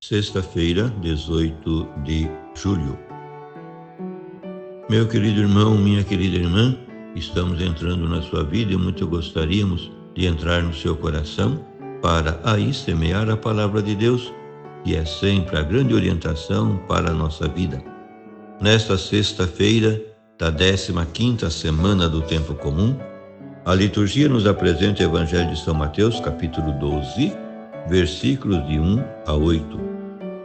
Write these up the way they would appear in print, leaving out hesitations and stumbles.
Sexta-feira, 18 de julho. Meu querido irmão, minha querida irmã, estamos entrando na sua vida e muito gostaríamos de entrar no seu coração para aí semear a palavra de Deus, que é sempre a grande orientação para a nossa vida. Nesta sexta-feira da 15ª semana do tempo comum, a liturgia nos apresenta o Evangelho de São Mateus, capítulo 12, versículos de 1 a 8.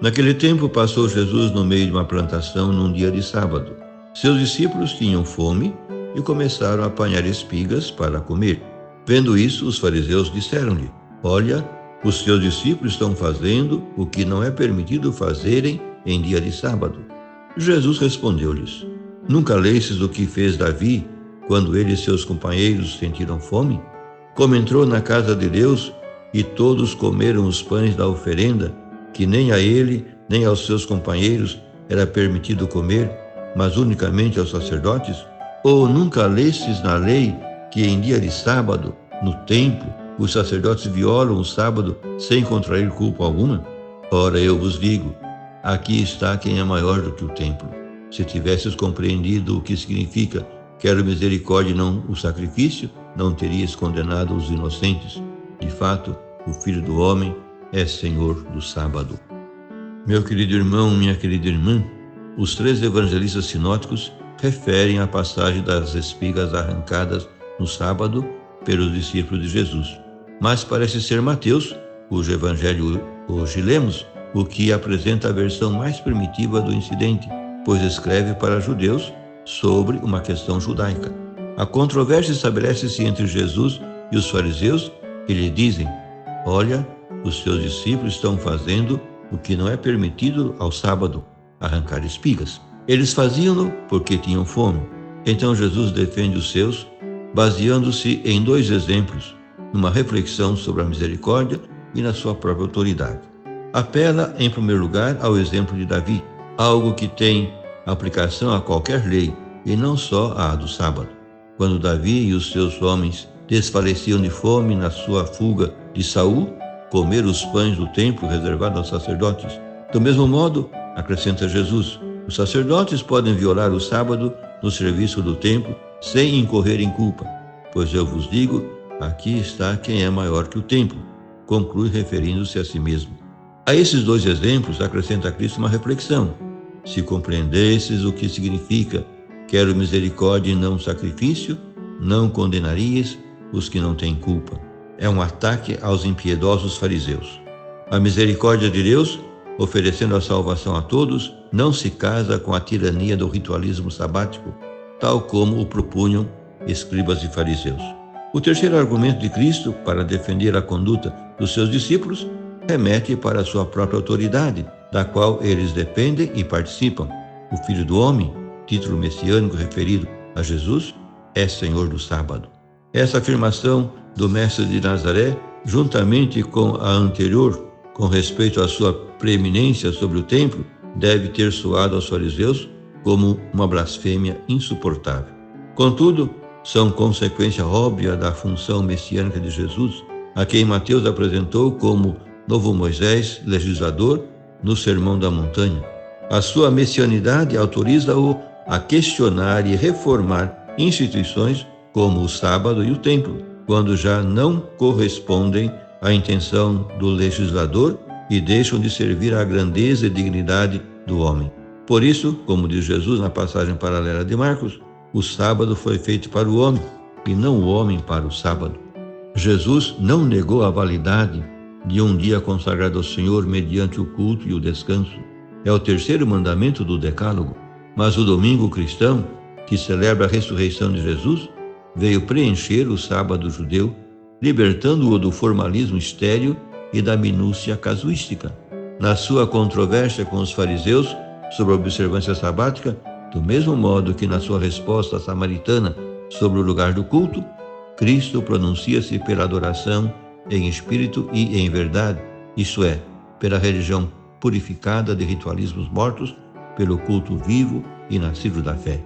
Naquele tempo passou Jesus no meio de uma plantação num dia de sábado. Seus discípulos tinham fome e começaram a apanhar espigas para comer. Vendo isso, os fariseus disseram-lhe: Olha, os seus discípulos estão fazendo o que não é permitido fazerem em dia de sábado. Jesus respondeu-lhes: Nunca lestes o que fez Davi quando ele e seus companheiros sentiram fome? Como entrou na casa de Deus e todos comeram os pães da oferenda, que nem a ele nem aos seus companheiros era permitido comer, mas unicamente aos sacerdotes? Ou nunca lestes na lei que em dia de sábado, no templo, os sacerdotes violam o sábado sem contrair culpa alguma? Ora, eu vos digo, aqui está quem é maior do que o templo. Se tivesses compreendido o que significa quero misericórdia e não o sacrifício, não terias condenado os inocentes. De fato, o Filho do Homem é Senhor do sábado. Meu querido irmão, minha querida irmã, os 3 evangelistas sinóticos referem a passagem das espigas arrancadas no sábado pelos discípulos de Jesus. Mas parece ser Mateus, cujo evangelho hoje lemos, o que apresenta a versão mais primitiva do incidente, pois escreve para judeus sobre uma questão judaica. A controvérsia estabelece-se entre Jesus e os fariseus, que lhe dizem: Olha, os seus discípulos estão fazendo o que não é permitido ao sábado, arrancar espigas. Eles faziam-no porque tinham fome. Então Jesus defende os seus, baseando-se em 2 exemplos, numa reflexão sobre a misericórdia e na sua própria autoridade. Apela, em primeiro lugar, ao exemplo de Davi, algo que tem aplicação a qualquer lei, e não só à do sábado. Quando Davi e os seus homens desfaleciam de fome na sua fuga de Saul, comeram os pães do templo reservado aos sacerdotes. Do mesmo modo, acrescenta Jesus, os sacerdotes podem violar o sábado no serviço do templo sem incorrer em culpa, pois eu vos digo, aqui está quem é maior que o templo, conclui referindo-se a si mesmo. A esses 2 exemplos acrescenta Cristo uma reflexão. Se compreendesses o que significa quero misericórdia e não sacrifício, não condenarias os que não têm culpa. É um ataque aos impiedosos fariseus. A misericórdia de Deus, oferecendo a salvação a todos, não se casa com a tirania do ritualismo sabático, tal como o propunham escribas e fariseus. O terceiro argumento de Cristo para defender a conduta dos seus discípulos remete para a sua própria autoridade, da qual eles dependem e participam. O Filho do Homem, título messiânico referido a Jesus, é Senhor do sábado. Essa afirmação do Mestre de Nazaré, juntamente com a anterior, com respeito à sua preeminência sobre o templo, deve ter soado aos fariseus como uma blasfêmia insuportável. Contudo, são consequência óbvia da função messiânica de Jesus, a quem Mateus apresentou como novo Moisés, legislador, no Sermão da Montanha. A sua messianidade autoriza-o a questionar e reformar instituições como o sábado e o templo, quando já não correspondem à intenção do legislador e deixam de servir à grandeza e dignidade do homem. Por isso, como diz Jesus na passagem paralela de Marcos, o sábado foi feito para o homem e não o homem para o sábado. Jesus não negou a validade de um dia consagrado ao Senhor mediante o culto e o descanso. É o 3º mandamento do Decálogo. Mas o domingo cristão, que celebra a ressurreição de Jesus, veio preencher o sábado judeu, libertando-o do formalismo estéril e da minúcia casuística. Na sua controvérsia com os fariseus sobre a observância sabática, do mesmo modo que na sua resposta samaritana sobre o lugar do culto, Cristo pronuncia-se pela adoração em espírito e em verdade, isto é, pela religião purificada de ritualismos mortos, pelo culto vivo e nascido da fé.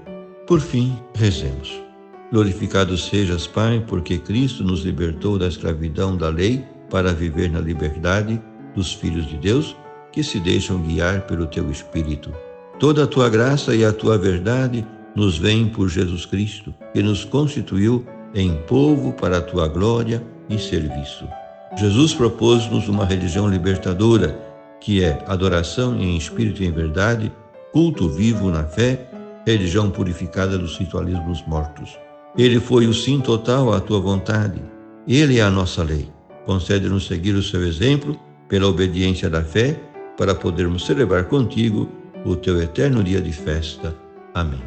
Por fim, rezemos. Glorificado sejas, Pai, porque Cristo nos libertou da escravidão da lei para viver na liberdade dos filhos de Deus, que se deixam guiar pelo teu Espírito. Toda a tua graça e a tua verdade nos vêm por Jesus Cristo, que nos constituiu em povo para a tua glória e serviço. Jesus propôs-nos uma religião libertadora, que é adoração em espírito e em verdade, culto vivo na fé, religião purificada dos ritualismos mortos. Ele foi o sim total à tua vontade. Ele é a nossa lei. Concede-nos seguir o seu exemplo pela obediência da fé, para podermos celebrar contigo o teu eterno dia de festa. Amém.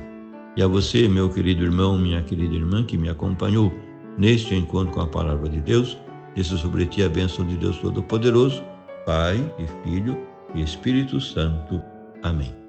E a você, meu querido irmão, minha querida irmã, que me acompanhou neste encontro com a Palavra de Deus, desça sobre ti a bênção de Deus Todo-Poderoso, Pai e Filho e Espírito Santo. Amém.